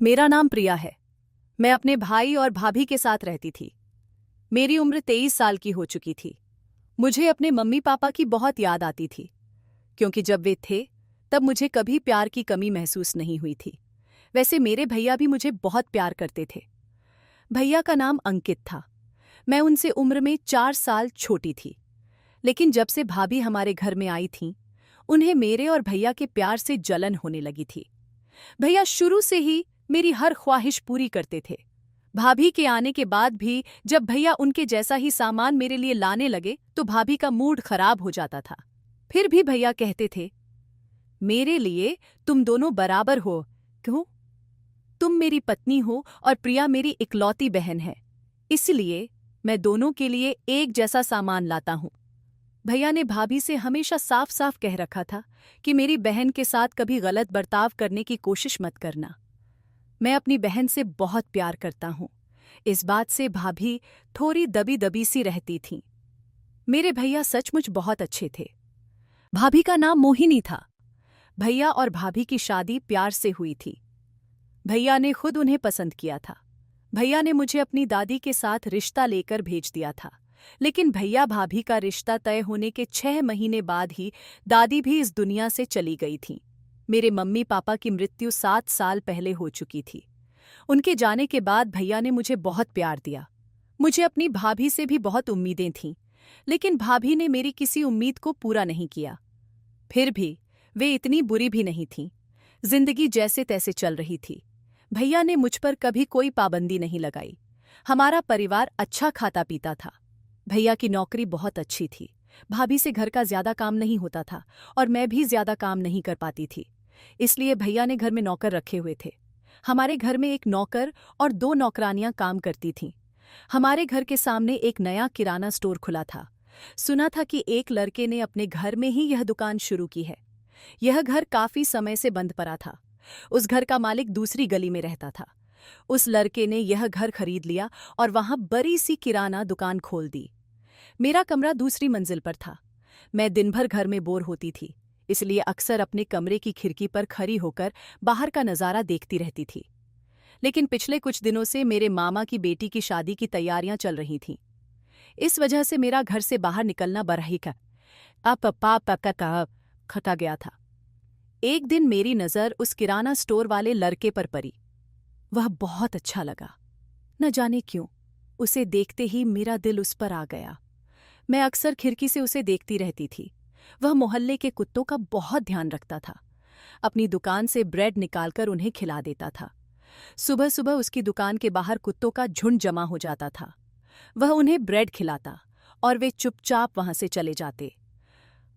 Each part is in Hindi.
मेरा नाम प्रिया है। मैं अपने भाई और भाभी के साथ रहती थी। मेरी उम्र 23 साल की हो चुकी थी। मुझे अपने मम्मी पापा की बहुत याद आती थी, क्योंकि जब वे थे तब मुझे कभी प्यार की कमी महसूस नहीं हुई थी। वैसे मेरे भैया भी मुझे बहुत प्यार करते थे। भैया का नाम अंकित था। मैं उनसे उम्र में 4 साल छोटी थी। लेकिन जब से भाभी हमारे घर में आई थीं, उन्हें मेरे और भैया के प्यार से जलन होने लगी थी। भैया शुरू से ही मेरी हर ख्वाहिश पूरी करते थे। भाभी के आने के बाद भी जब भैया उनके जैसा ही सामान मेरे लिए लाने लगे तो भाभी का मूड खराब हो जाता था। फिर भी भैया कहते थे, मेरे लिए तुम दोनों बराबर हो। क्यों? तुम मेरी पत्नी हो और प्रिया मेरी इकलौती बहन है, इसलिए मैं दोनों के लिए एक जैसा सामान लाता हूं। भैया ने भाभी से हमेशा साफ साफ कह रखा था कि मेरी बहन के साथ कभी गलत बर्ताव करने की कोशिश मत करना। मैं अपनी बहन से बहुत प्यार करता हूं। इस बात से भाभी थोड़ी दबी दबी सी रहती थीं। मेरे भैया सचमुच बहुत अच्छे थे। भाभी का नाम मोहिनी था। भैया और भाभी की शादी प्यार से हुई थी। भैया ने खुद उन्हें पसंद किया था। भैया ने मुझे अपनी दादी के साथ रिश्ता लेकर भेज दिया था। लेकिन भैया भाभी का रिश्ता तय होने के 6 महीने बाद ही दादी भी इस दुनिया से चली गई थीं। मेरे मम्मी पापा की मृत्यु 7 साल पहले हो चुकी थी। उनके जाने के बाद भैया ने मुझे बहुत प्यार दिया। मुझे अपनी भाभी से भी बहुत उम्मीदें थीं, लेकिन भाभी ने मेरी किसी उम्मीद को पूरा नहीं किया। फिर भी वे इतनी बुरी भी नहीं थीं। जिंदगी जैसे तैसे चल रही थी। भैया ने मुझ पर कभी कोई पाबंदी नहीं लगाई। हमारा परिवार अच्छा खाता पीता था। भैया की नौकरी बहुत अच्छी थी। भाभी से घर का ज्यादा काम नहीं होता था और मैं भी ज्यादा काम नहीं कर पाती थी, इसलिए भैया ने घर में नौकर रखे हुए थे। हमारे घर में एक नौकर और 2 नौकरानियां काम करती थीं। हमारे घर के सामने एक नया किराना स्टोर खुला था। सुना था कि एक लड़के ने अपने घर में ही यह दुकान शुरू की है। यह घर काफी समय से बंद पड़ा था। उस घर का मालिक दूसरी गली में रहता था। उस लड़के ने यह घर खरीद लिया और वहां बड़ी सी किराना दुकान खोल दी। मेरा कमरा दूसरी मंजिल पर था। मैं दिन भर घर में बोर होती थी, इसलिए अक्सर अपने कमरे की खिड़की पर खड़ी होकर बाहर का नज़ारा देखती रहती थी। लेकिन पिछले कुछ दिनों से मेरे मामा की बेटी की शादी की तैयारियां चल रही थीं। इस वजह से मेरा घर से बाहर निकलना बरही का खटा गया था। एक दिन मेरी नज़र उस किराना स्टोर वाले लड़के पर पड़ी। वह बहुत अच्छा लगा। न जाने क्यों, उसे देखते ही मेरा दिल उस पर आ गया। मैं अक्सर खिड़की से उसे देखती रहती थी। वह मोहल्ले के कुत्तों का बहुत ध्यान रखता था। अपनी दुकान से ब्रेड निकालकर उन्हें खिला देता था। सुबह सुबह उसकी दुकान के बाहर कुत्तों का झुंड जमा हो जाता था। वह उन्हें ब्रेड खिलाता और वे चुपचाप वहां से चले जाते।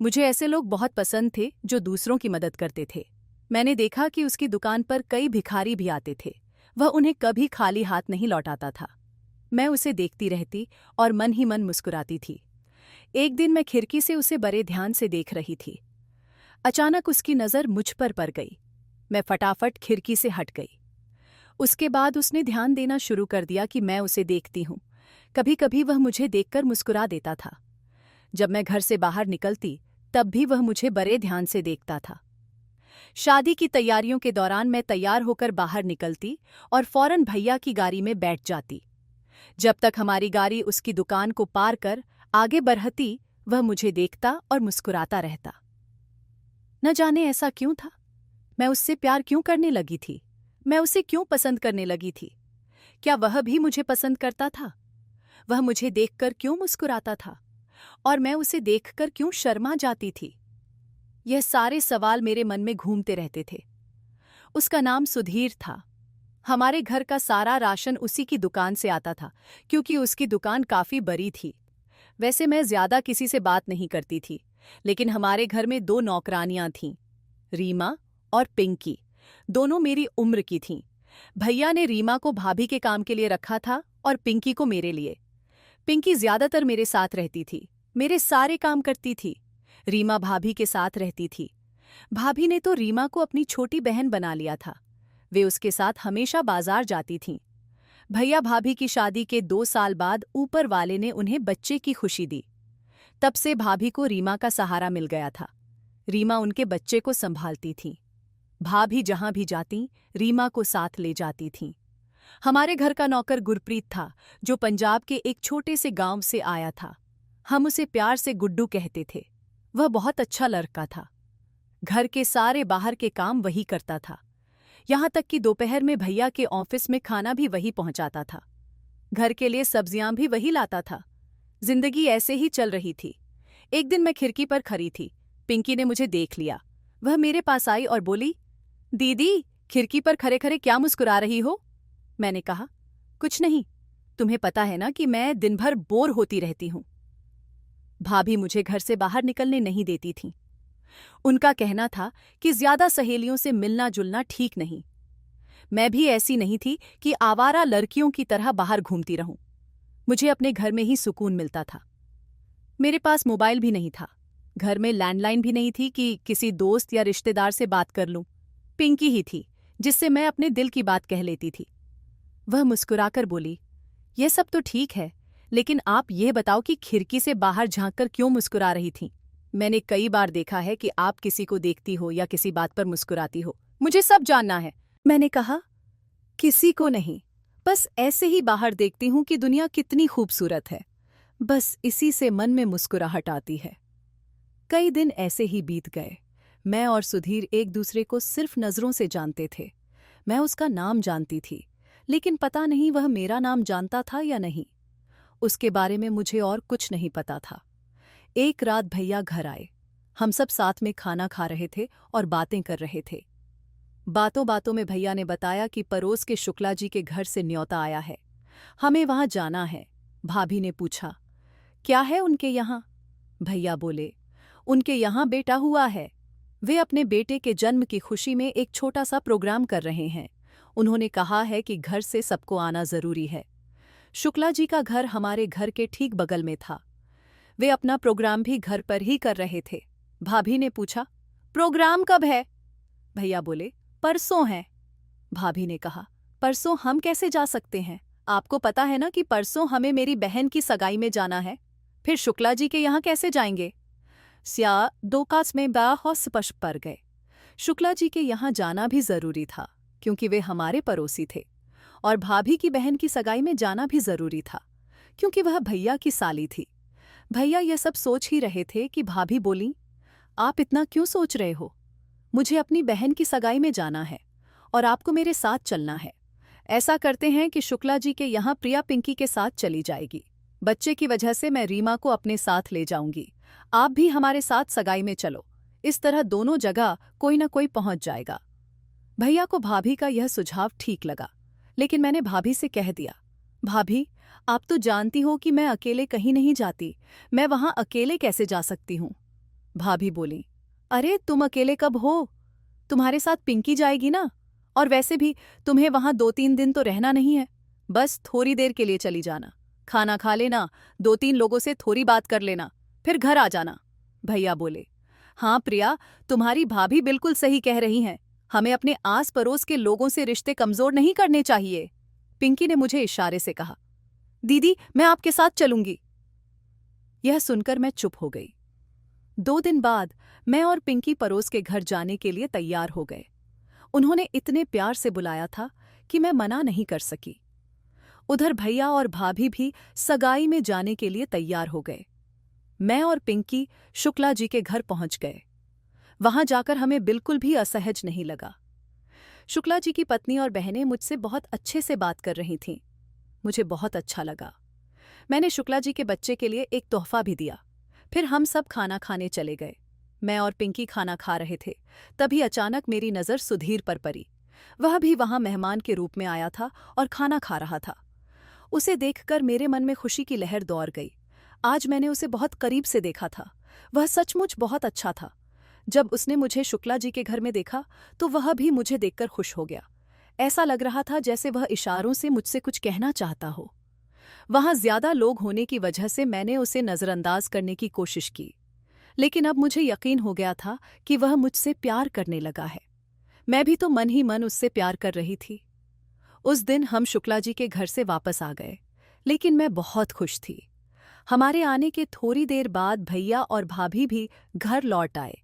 मुझे ऐसे लोग बहुत पसंद थे जो दूसरों की मदद करते थे। मैंने देखा कि उसकी दुकान पर कई भिखारी भी आते थे। वह उन्हें कभी खाली हाथ नहीं लौटाता था। मैं उसे देखती रहती और मन ही मन मुस्कुराती थी। एक दिन मैं खिड़की से उसे बड़े ध्यान से देख रही थी। अचानक उसकी नज़र मुझ पर पड़ गई। मैं फटाफट खिड़की से हट गई। उसके बाद उसने ध्यान देना शुरू कर दिया कि मैं उसे देखती हूँ। कभी कभी वह मुझे देखकर मुस्कुरा देता था। जब मैं घर से बाहर निकलती तब भी वह मुझे बड़े ध्यान से देखता था। शादी की तैयारियों के दौरान मैं तैयार होकर बाहर निकलती और फौरन भैया की गाड़ी में बैठ जाती। जब तक हमारी गाड़ी उसकी दुकान को पार कर आगे बढ़ती, वह मुझे देखता और मुस्कुराता रहता। न जाने ऐसा क्यों था। मैं उससे प्यार क्यों करने लगी थी? मैं उसे क्यों पसंद करने लगी थी? क्या वह भी मुझे पसंद करता था? वह मुझे देखकर क्यों मुस्कुराता था और मैं उसे देखकर क्यों शर्मा जाती थी? यह सारे सवाल मेरे मन में घूमते रहते थे। उसका नाम सुधीर था। हमारे घर का सारा राशन उसी की दुकान से आता था, क्योंकि उसकी दुकान काफी बड़ी थी। वैसे मैं ज्यादा किसी से बात नहीं करती थी, लेकिन हमारे घर में 2 नौकरानियां थीं, रीमा और पिंकी। दोनों मेरी उम्र की थीं। भैया ने रीमा को भाभी के काम के लिए रखा था और पिंकी को मेरे लिए। पिंकी ज्यादातर मेरे साथ रहती थी, मेरे सारे काम करती थी। रीमा भाभी के साथ रहती थी। भाभी ने तो रीमा को अपनी छोटी बहन बना लिया था। वे उसके साथ हमेशा बाजार जाती थीं। भैया भाभी की शादी के 2 साल बाद ऊपर वाले ने उन्हें बच्चे की खुशी दी। तब से भाभी को रीमा का सहारा मिल गया था। रीमा उनके बच्चे को संभालती थी। भाभी जहां भी जाती रीमा को साथ ले जाती थीं। हमारे घर का नौकर गुरप्रीत था, जो पंजाब के एक छोटे से गांव से आया था। हम उसे प्यार से गुड्डू कहते थे। वह बहुत अच्छा लड़का था। घर के सारे बाहर के काम वही करता था। यहाँ तक कि दोपहर में भैया के ऑफिस में खाना भी वही पहुंचाता था। घर के लिए सब्जियां भी वही लाता था। जिंदगी ऐसे ही चल रही थी। एक दिन मैं खिड़की पर खड़ी थी। पिंकी ने मुझे देख लिया। वह मेरे पास आई और बोली, दीदी, खिड़की पर खड़े खड़े क्या मुस्कुरा रही हो? मैंने कहा, कुछ नहीं। तुम्हें पता है ना कि मैं दिन भर बोर होती रहती हूं। भाभी मुझे घर से बाहर निकलने नहीं देती थीं। उनका कहना था कि ज्यादा सहेलियों से मिलना जुलना ठीक नहीं। मैं भी ऐसी नहीं थी कि आवारा लड़कियों की तरह बाहर घूमती रहूं। मुझे अपने घर में ही सुकून मिलता था। मेरे पास मोबाइल भी नहीं था। घर में लैंडलाइन भी नहीं थी कि किसी दोस्त या रिश्तेदार से बात कर लूं। पिंकी ही थी जिससे मैं अपने दिल की बात कह लेती थी। वह मुस्कुराकर बोली, यह सब तो ठीक है, लेकिन आप ये बताओ कि खिड़की से बाहर झांककर क्यों मुस्कुरा रही थीं? मैंने कई बार देखा है कि आप किसी को देखती हो या किसी बात पर मुस्कुराती हो। मुझे सब जानना है। मैंने कहा, किसी को नहीं, बस ऐसे ही बाहर देखती हूं कि दुनिया कितनी खूबसूरत है। बस इसी से मन में मुस्कुराहट आती है। कई दिन ऐसे ही बीत गए। मैं और सुधीर एक दूसरे को सिर्फ नजरों से जानते थे। मैं उसका नाम जानती थी, लेकिन पता नहीं वह मेरा नाम जानता था या नहीं। उसके बारे में मुझे और कुछ नहीं पता था। एक रात भैया घर आए। हम सब साथ में खाना खा रहे थे और बातें कर रहे थे। बातों बातों में भैया ने बताया कि पड़ोस के शुक्ला जी के घर से न्योता आया है। हमें वहां जाना है। भाभी ने पूछा, क्या है उनके यहाँ? भैया बोले, उनके यहाँ बेटा हुआ है। वे अपने बेटे के जन्म की खुशी में एक छोटा सा प्रोग्राम कर रहे हैं। उन्होंने कहा है कि घर से सबको आना जरूरी है। शुक्ला जी का घर हमारे घर के ठीक बगल में था। वे अपना प्रोग्राम भी घर पर ही कर रहे थे। भाभी ने पूछा, प्रोग्राम कब है? भैया बोले, परसों है। भाभी ने कहा, परसों हम कैसे जा सकते हैं? आपको पता है ना कि परसों हमें मेरी बहन की सगाई में जाना है। फिर शुक्ला जी के यहाँ कैसे जाएंगे? स्या दो कास में बहुत स्पष्ट पड़ गए। शुक्ला जी के यहाँ जाना भी जरूरी था, क्योंकि वे हमारे पड़ोसी थे। और भाभी की बहन की सगाई में जाना भी जरूरी था, क्योंकि वह भैया की साली थी। भैया यह सब सोच ही रहे थे कि भाभी बोली, आप इतना क्यों सोच रहे हो? मुझे अपनी बहन की सगाई में जाना है और आपको मेरे साथ चलना है। ऐसा करते हैं कि शुक्ला जी के यहाँ प्रिया पिंकी के साथ चली जाएगी। बच्चे की वजह से मैं रीमा को अपने साथ ले जाऊंगी। आप भी हमारे साथ सगाई में चलो। इस तरह दोनों जगह कोई न कोई पहुंच जाएगा। भैया को भाभी का यह सुझाव ठीक लगा, लेकिन मैंने भाभी से कह दिया, भाभी, आप तो जानती हो कि मैं अकेले कहीं नहीं जाती। मैं वहां अकेले कैसे जा सकती हूँ? भाभी बोली, अरे तुम अकेले कब हो? तुम्हारे साथ पिंकी जाएगी ना। और वैसे भी तुम्हें वहां 2-3 दिन तो रहना नहीं है। बस थोड़ी देर के लिए चली जाना, खाना खा लेना, 2-3 लोगों से थोड़ी बात कर लेना, फिर घर आ जाना। भैया बोले, हाँ प्रिया, तुम्हारी भाभी बिल्कुल सही कह रही हैं। हमें अपने आस पड़ोस के लोगों से रिश्ते कमजोर नहीं करने चाहिए। पिंकी ने मुझे इशारे से कहा, दीदी मैं आपके साथ चलूंगी। यह सुनकर मैं चुप हो गई। 2 दिन बाद मैं और पिंकी पड़ोस के घर जाने के लिए तैयार हो गए। उन्होंने इतने प्यार से बुलाया था कि मैं मना नहीं कर सकी। उधर भैया और भाभी भी सगाई में जाने के लिए तैयार हो गए। मैं और पिंकी शुक्ला जी के घर पहुंच गए। वहां जाकर हमें बिल्कुल भी असहज नहीं लगा। शुक्ला जी की पत्नी और बहनें मुझसे बहुत अच्छे से बात कर रही थीं। मुझे बहुत अच्छा लगा। मैंने शुक्ला जी के बच्चे के लिए एक तोहफा भी दिया। फिर हम सब खाना खाने चले गए। मैं और पिंकी खाना खा रहे थे, तभी अचानक मेरी नज़र सुधीर पर पड़ी। वह भी वहां मेहमान के रूप में आया था और खाना खा रहा था। उसे देखकर मेरे मन में खुशी की लहर दौड़ गई। आज मैंने उसे बहुत करीब से देखा था। वह सचमुच बहुत अच्छा था। जब उसने मुझे शुक्ला जी के घर में देखा तो वह भी मुझे देखकर खुश हो गया। ऐसा लग रहा था जैसे वह इशारों से मुझसे कुछ कहना चाहता हो। वहां ज्यादा लोग होने की वजह से मैंने उसे नजरअंदाज करने की कोशिश की, लेकिन अब मुझे यकीन हो गया था कि वह मुझसे प्यार करने लगा है। मैं भी तो मन ही मन उससे प्यार कर रही थी। उस दिन हम शुक्ला जी के घर से वापस आ गए, लेकिन मैं बहुत खुश थी। हमारे आने के थोड़ी देर बाद भैया और भाभी भी घर लौट आए।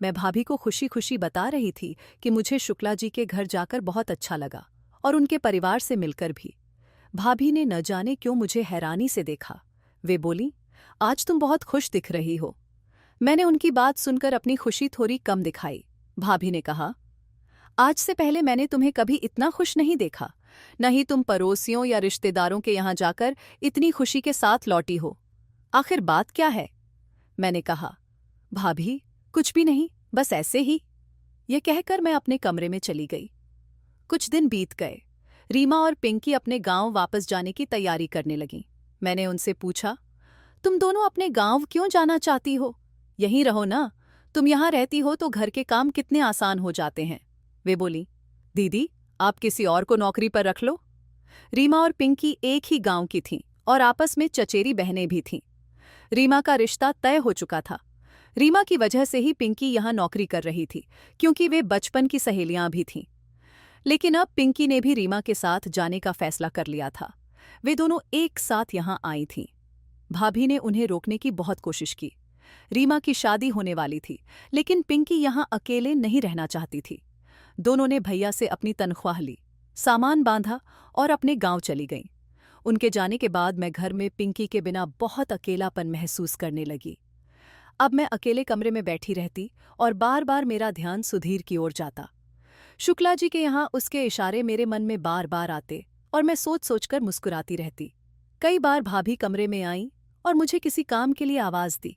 मैं भाभी को खुशी खुशी बता रही थी कि मुझे शुक्ला जी के घर जाकर बहुत अच्छा लगा और उनके परिवार से मिलकर भी। भाभी ने न जाने क्यों मुझे हैरानी से देखा। वे बोली, आज तुम बहुत खुश दिख रही हो। मैंने उनकी बात सुनकर अपनी खुशी थोड़ी कम दिखाई। भाभी ने कहा, आज से पहले मैंने तुम्हें कभी इतना खुश नहीं देखा, न ही तुम पड़ोसियों या रिश्तेदारों के यहाँ जाकर इतनी खुशी के साथ लौटी हो। आखिर बात क्या है? मैंने कहा, भाभी कुछ भी नहीं, बस ऐसे ही। यह कहकर मैं अपने कमरे में चली गई। कुछ दिन बीत गए। रीमा और पिंकी अपने गांव वापस जाने की तैयारी करने लगीं। मैंने उनसे पूछा, तुम दोनों अपने गांव क्यों जाना चाहती हो? यहीं रहो ना, तुम यहाँ रहती हो तो घर के काम कितने आसान हो जाते हैं। वे बोली, दीदी आप किसी और को नौकरी पर रख लो। रीमा और पिंकी एक ही गांव की थीं और आपस में चचेरी बहनें भी थीं। रीमा का रिश्ता तय हो चुका था। रीमा की वजह से ही पिंकी यहाँ नौकरी कर रही थी, क्योंकि वे बचपन की सहेलियां भी थीं। लेकिन अब पिंकी ने भी रीमा के साथ जाने का फैसला कर लिया था। वे दोनों एक साथ यहाँ आई थीं। भाभी ने उन्हें रोकने की बहुत कोशिश की। रीमा की शादी होने वाली थी, लेकिन पिंकी यहाँ अकेले नहीं रहना चाहती थी। दोनों ने भैया से अपनी तनख्वाह ली, सामान बांधा और अपने गांव चली गईं। उनके जाने के बाद मैं घर में पिंकी के बिना बहुत अकेलापन महसूस करने लगी। अब मैं अकेले कमरे में बैठी रहती और बार बार मेरा ध्यान सुधीर की ओर जाता। शुक्ला जी के यहाँ उसके इशारे मेरे मन में बार बार आते और मैं सोच सोचकर मुस्कुराती रहती। कई बार भाभी कमरे में आई और मुझे किसी काम के लिए आवाज दी,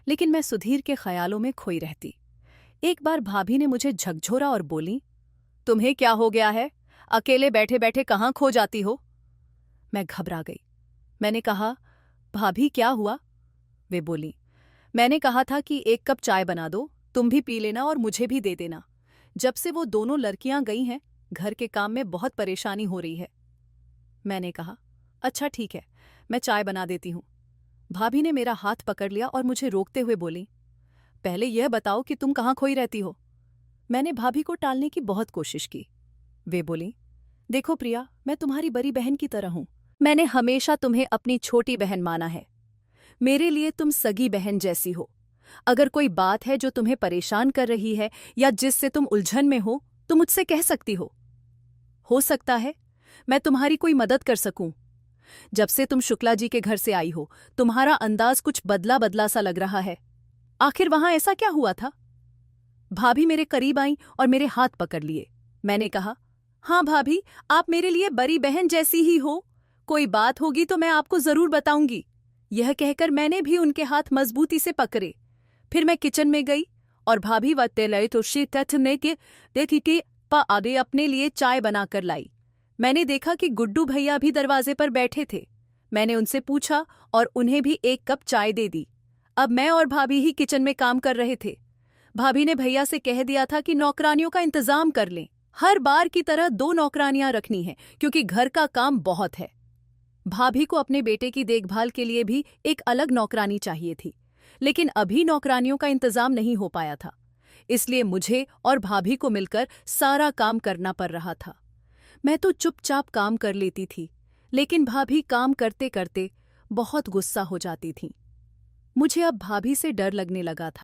लेकिन मैं सुधीर के ख्यालों में खोई रहती। एक बार भाभी ने मुझे झकझोरा और बोली, तुम्हें क्या हो गया है? अकेले बैठे बैठे कहाँ खो जाती हो? मैं घबरा गई। मैंने कहा, भाभी क्या हुआ? वे बोली, मैंने कहा था कि एक कप चाय बना दो, तुम भी पी लेना और मुझे भी दे देना। जब से वो दोनों लड़कियां गई हैं, घर के काम में बहुत परेशानी हो रही है। मैंने कहा, अच्छा ठीक है, मैं चाय बना देती हूँ। भाभी ने मेरा हाथ पकड़ लिया और मुझे रोकते हुए बोली, पहले यह बताओ कि तुम कहाँ खोई रहती हो। मैंने भाभी को टालने की बहुत कोशिश की। वे बोली, देखो प्रिया, मैं तुम्हारी बड़ी बहन की तरह हूं। मैंने हमेशा तुम्हें अपनी छोटी बहन माना है। मेरे लिए तुम सगी बहन जैसी हो। अगर कोई बात है जो तुम्हें परेशान कर रही है या जिससे तुम उलझन में हो, तो मुझसे कह सकती हो। हो सकता है मैं तुम्हारी कोई मदद कर सकूं। जब से तुम शुक्ला जी के घर से आई हो, तुम्हारा अंदाज कुछ बदला बदला सा लग रहा है। आखिर वहां ऐसा क्या हुआ था? भाभी मेरे करीब आईं और मेरे हाथ पकड़ लिए। मैंने कहा, हाँ भाभी, आप मेरे लिए बड़ी बहन जैसी ही हो। कोई बात होगी तो मैं आपको जरूर बताऊंगी। यह कहकर मैंने भी उनके हाथ मजबूती से पकड़े। फिर मैं किचन में गई और भाभी व तेलय तुलसी तटने के देखी के आधे अपने लिए चाय बनाकर लाई। मैंने देखा कि गुड्डू भैया भी दरवाजे पर बैठे थे। मैंने उनसे पूछा और उन्हें भी एक कप चाय दे दी। अब मैं और भाभी ही किचन में काम कर रहे थे। भाभी ने भैया से कह दिया था कि नौकरानियों का इंतजाम कर लें। हर बार की तरह 2 नौकरानियां रखनी हैं, क्योंकि घर का काम बहुत है। भाभी को अपने बेटे की देखभाल के लिए भी एक अलग नौकरानी चाहिए थी, लेकिन अभी नौकरानियों का इंतजाम नहीं हो पाया था। इसलिए मुझे और भाभी को मिलकर सारा काम करना पड़ रहा था। मैं तो चुपचाप काम कर लेती थी, लेकिन भाभी काम करते करते बहुत गुस्सा हो जाती थी। मुझे अब भाभी से डर लगने लगा था।